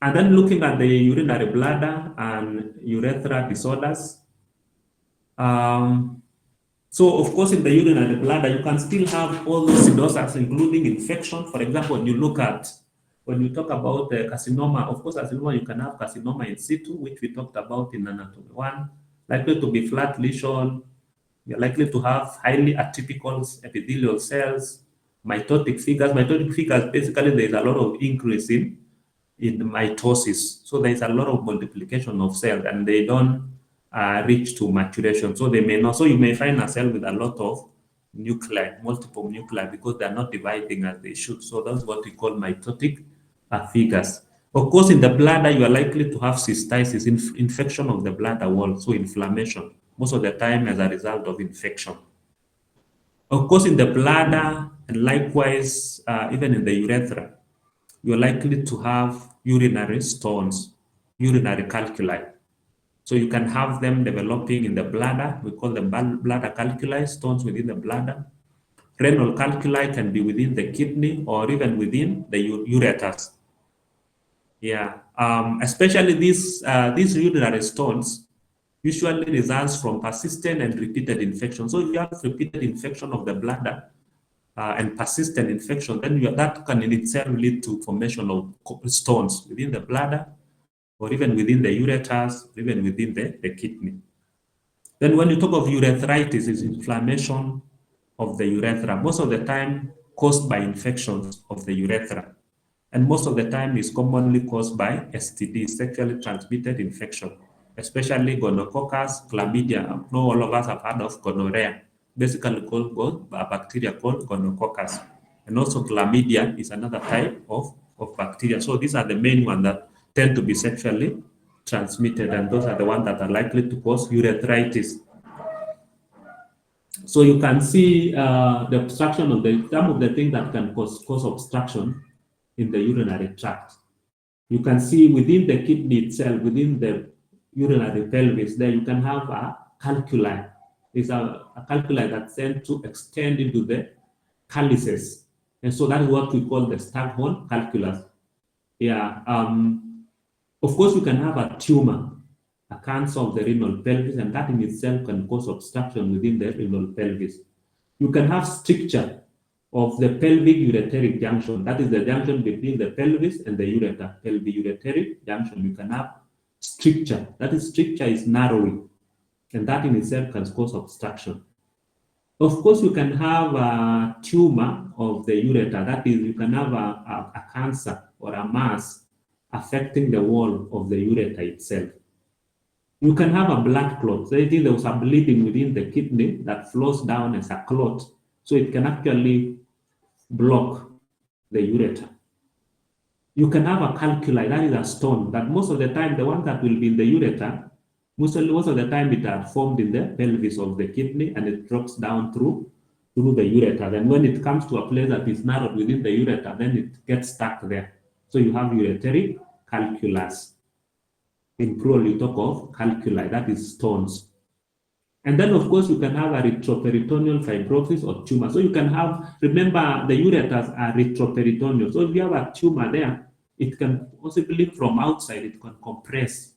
And then looking at the urinary bladder and urethra disorders. So of course, in the urinary bladder, you can still have all those disorders, including infection. For example, when you talk about carcinoma, of course, carcinoma, you can have carcinoma in situ, which we talked about in anatomy 1, likely to be flat lesion. You're likely to have highly atypical epithelial cells, mitotic figures. Mitotic figures, basically, there's a lot of increase in mitosis. So there's a lot of multiplication of cells, and they don't reach to maturation. So they may not. So you may find a cell with a lot of nuclei, multiple nuclei, because they're not dividing as they should. So that's what we call mitotic figures. Of course, in the bladder, you are likely to have cystitis, infection of the bladder wall, so inflammation, most of the time as a result of infection. Of course, in the bladder, and likewise, even in the urethra, you're likely to have urinary stones, urinary calculi. So you can have them developing in the bladder. We call them bladder calculi, stones within the bladder. Renal calculi can be within the kidney or even within the ureters. Yeah, especially these urinary stones usually results from persistent and repeated infection. So if you have repeated infection of the bladder and persistent infection, then that can in itself lead to formation of stones within the bladder or even within the ureters, even within the kidney. Then when you talk of urethritis, it's inflammation of the urethra, most of the time caused by infections of the urethra. And most of the time is commonly caused by STD, sexually transmitted infection, especially gonococcus, chlamydia. I know all of us have heard of gonorrhea, basically called a bacteria called gonococcus. And also chlamydia is another type of bacteria. So these are the main ones that tend to be sexually transmitted, and those are the ones that are likely to cause urethritis. So you can see the obstruction of some of the things that can cause obstruction in the urinary tract. You can see within the kidney itself, within the urinary pelvis, there you can have a calculi. It's a calculi that tends to extend into the calyces. And so that is what we call the staghorn calculus. Yeah. Of course, you can have a tumor, a cancer of the renal pelvis, and that in itself can cause obstruction within the renal pelvis. You can have stricture of the pelvic ureteric junction. That is the junction between the pelvis and the ureter, pelvic ureteric junction. You can have stricture. That is, stricture is narrowing, and that in itself can cause obstruction. Of course, you can have a tumor of the ureter. That is, you can have a cancer or a mass affecting the wall of the ureter itself. You can have a blood clot. So there was a bleeding within the kidney that flows down as a clot. So it can actually block the ureter. You can have a calculi, that is a stone, that most of the time, the one that will be in the ureter, most of the time it are formed in the pelvis of the kidney, and it drops down through the ureter. Then when it comes to a place that is narrowed within the ureter, then it gets stuck there. So you have ureteric calculus. In plural, you talk of calculi, that is stones. And then, of course, you can have a retroperitoneal fibrosis or tumor. So you can have, remember, the ureters are retroperitoneal. So if you have a tumor there, it can possibly from outside, it can compress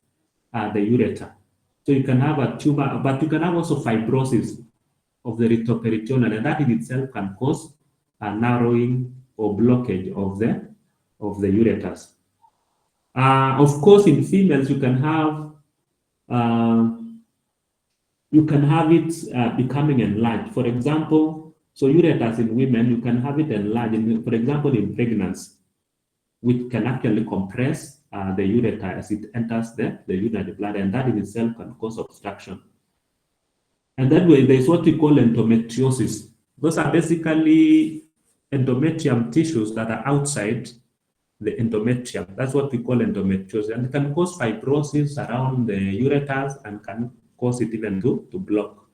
the ureter. So you can have a tumor, but you can have also fibrosis of the retroperitoneal, and that in itself can cause a narrowing or blockage of the ureters. Of course, in females, you can have it becoming enlarged. For example, so ureters in women, you can have it enlarged, for example, in pregnancy, which can actually compress the ureter as it enters the urinary bladder, and that in itself can cause obstruction. And then there's what we call endometriosis. Those are basically endometrium tissues that are outside the endometrium. That's what we call endometriosis, and it can cause fibrosis around the ureters and can cause it even to block.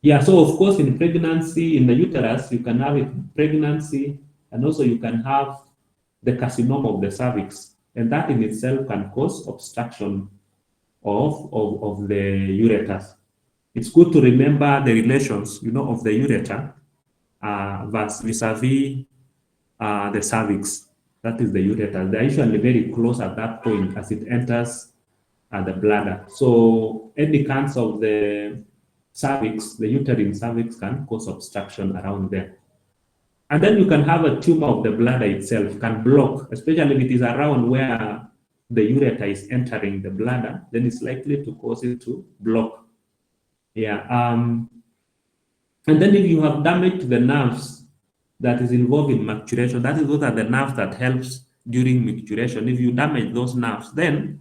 Yeah, so of course in pregnancy, in the uterus, you can have it in pregnancy, and also you can have the carcinoma of the cervix, and that in itself can cause obstruction of the ureters. It's good to remember the relations, of the ureter vis-a-vis the cervix. That is the ureter. They're usually very close at that point as it enters the bladder. So any cancer of the cervix, the uterine cervix, can cause obstruction around there. And then you can have a tumor of the bladder itself, can block, especially if it is around where the ureter is entering the bladder, then it's likely to cause it to block. Yeah. And then if you have damage to the nerves that is involved in micturition, that is, those are the nerves that helps during micturition. If you damage those nerves, then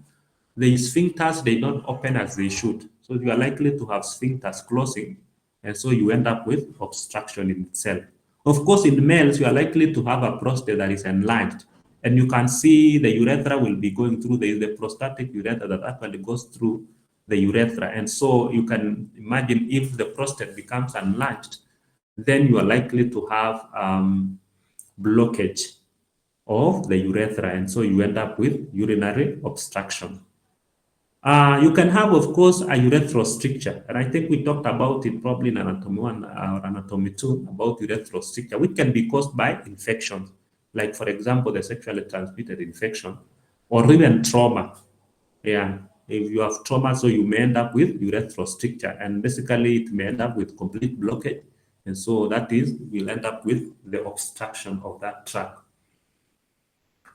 the sphincters, they don't open as they should. So you are likely to have sphincters closing, and so you end up with obstruction in itself. Of course, in males, you are likely to have a prostate that is enlarged, and you can see the urethra will be going through the prostatic urethra that actually goes through the urethra. And so you can imagine if the prostate becomes enlarged, then you are likely to have blockage of the urethra, and so you end up with urinary obstruction. You can have, of course, a urethral stricture, and I think we talked about it probably in anatomy 1 or anatomy 2 about urethral stricture, which can be caused by infections, like, for example, the sexually transmitted infection, or even trauma. Yeah, if you have trauma, so you may end up with urethral stricture, and basically it may end up with complete blockage, and so that is, we'll end up with the obstruction of that tract.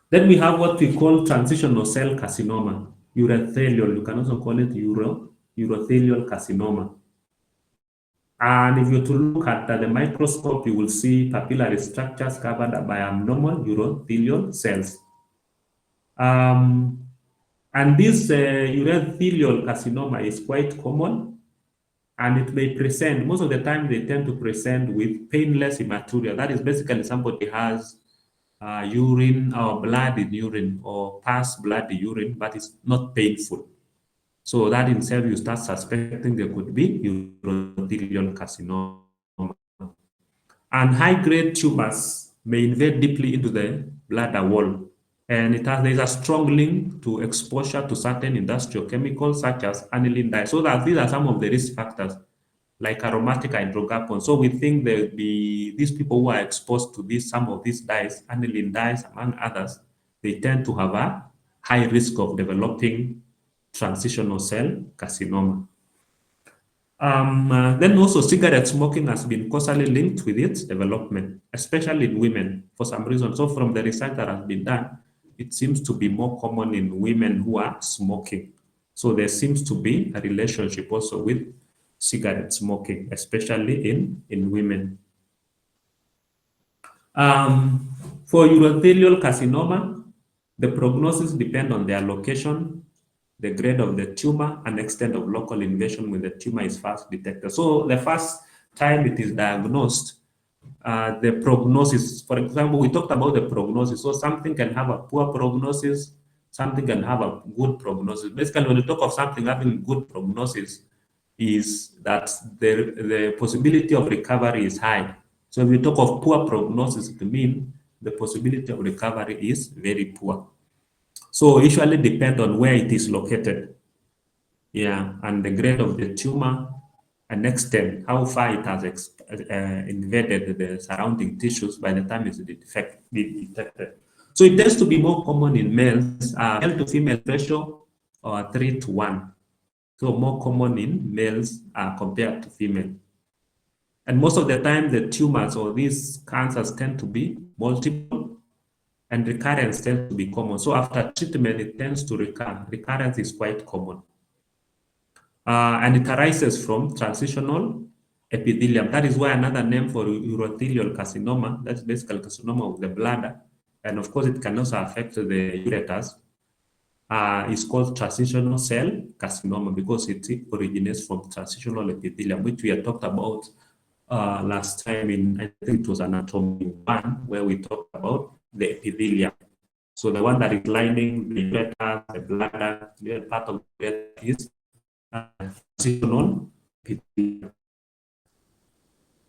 Then we have what we call transitional cell carcinoma, urothelial. You can also call it urothelial carcinoma. And if you were to look at the microscope, you will see papillary structures covered by abnormal urothelial cells. And this urothelial carcinoma is quite common, and it may present, most of the time they tend to present with painless hematuria. That is basically somebody has urine or blood in urine or past blood in urine, but it's not painful. So that in itself, you start suspecting there could be urothelial carcinoma. And high-grade tumors may invade deeply into the bladder wall. And there's a strong link to exposure to certain industrial chemicals such as aniline dye. So that these are some of the risk factors, like aromatic hydrocarbons. So we think that these people who are exposed to some of these dyes, aniline dyes, among others, they tend to have a high risk of developing transitional cell carcinoma. Then also cigarette smoking has been causally linked with its development, especially in women for some reason. So from the research that has been done, it seems to be more common in women who are smoking. So there seems to be a relationship also with cigarette smoking, especially in women. For urothelial carcinoma, the prognosis depends on their location, the grade of the tumor, and extent of local invasion when the tumor is first detected. So the first time it is diagnosed, the prognosis, for example, we talked about the prognosis. So something can have a poor prognosis, something can have a good prognosis. Basically, when you talk of something having good prognosis, is that the possibility of recovery is high. So if we talk of poor prognosis, it means the possibility of recovery is very poor. So usually depend on where it is located. Yeah, and the grade of the tumor and extent, how far it has invaded the surrounding tissues by the time it's detected. So it tends to be more common in males, male to female ratio or 3:1. So more common in males compared to female. And most of the time, the tumors or these cancers tend to be multiple, and recurrence tends to be common. So after treatment, it tends to recur. Recurrence is quite common. And it arises from transitional epithelium. That is why another name for urothelial carcinoma, that's basically carcinoma of the bladder, and of course it can also affect the ureters, is called transitional cell carcinoma because it originates from transitional epithelium, which we had talked about last time in, I think it was anatomy 1, where we talked about the epithelium. So the one that is lining the ureter, the bladder, the part of the ureter is transitional epithelium.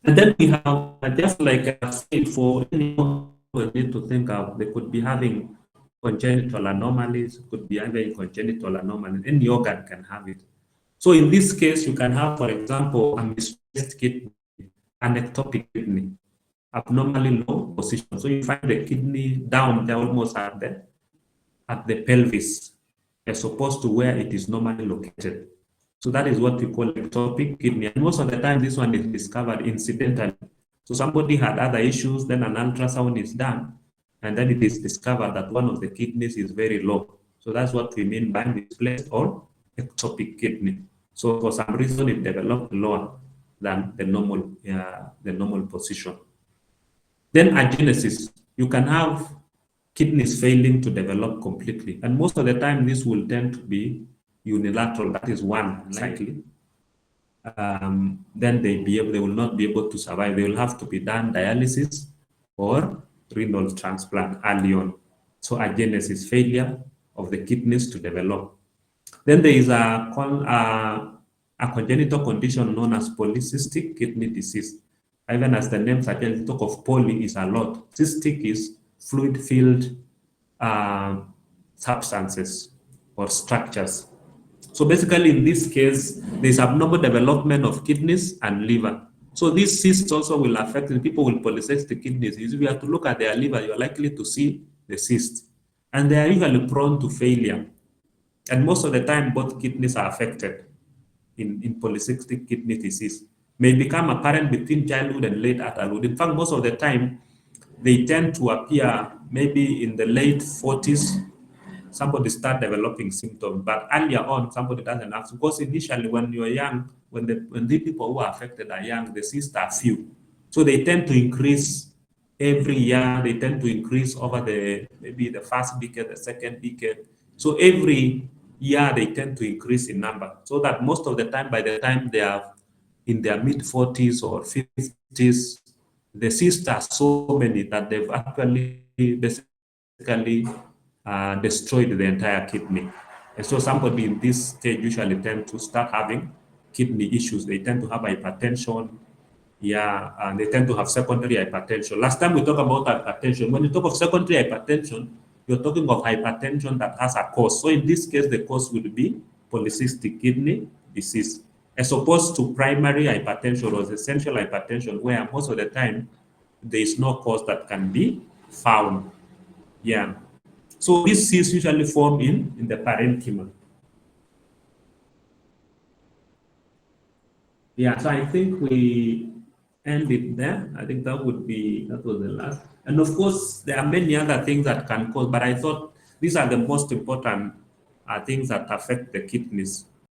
And then we have, just like I said, for anyone we need to think of, they could be having congenital anomalies, could be having congenital anomalies. Any organ can have it. So in this case, you can have, for example, a misplaced kidney, an ectopic kidney. abnormally low position. So you find the kidney down there almost at the pelvis, as opposed to where it is normally located. So that is what we call ectopic kidney. And most of the time, this one is discovered incidentally. So somebody had other issues, then an ultrasound is done, and then it is discovered that one of the kidneys is very low. So that's what we mean by misplaced or ectopic kidney. So for some reason, it developed lower than the normal position. Then agenesis, you can have kidneys failing to develop completely, and most of the time this will tend to be unilateral. That is one likely. Then they will not be able to survive. They will have to be done dialysis or renal transplant early on. So agenesis, failure of the kidneys to develop. Then there is a congenital condition known as polycystic kidney disease. Even as the name suggests, talk of poly is a lot. Cystic is fluid-filled substances or structures. So basically, in this case, there's abnormal development of kidneys and liver. So these cysts also will affect people with polycystic kidneys. If you have to look at their liver, you're likely to see the cyst. And they are usually prone to failure. And most of the time, both kidneys are affected in polycystic kidney disease. May become apparent between childhood and late adulthood. In fact, most of the time, they tend to appear maybe in the late 40s. Somebody start developing symptoms, but earlier on, somebody doesn't have to. Because initially, when you're young, when the people who are affected are young, the cysts are few. So they tend to increase every year. They tend to increase over maybe the first decade, the second decade. So every year, they tend to increase in number. So that most of the time, by the time they are in their mid-40s or 50s, the cysts are so many that they've actually basically destroyed the entire kidney. And so somebody in this stage usually tend to start having kidney issues. They tend to have hypertension, and they tend to have secondary hypertension. Last time we talked about hypertension. When you talk of secondary hypertension, you're talking of hypertension that has a cause. So in this case, the cause would be polycystic kidney disease, as opposed to primary hypertension or essential hypertension, where most of the time there is no cause that can be found. So these cysts usually form in the parenchyma. So I think we end it there. I think that was the last. And of course, there are many other things that can cause, but I thought these are the most important things that affect the kidneys.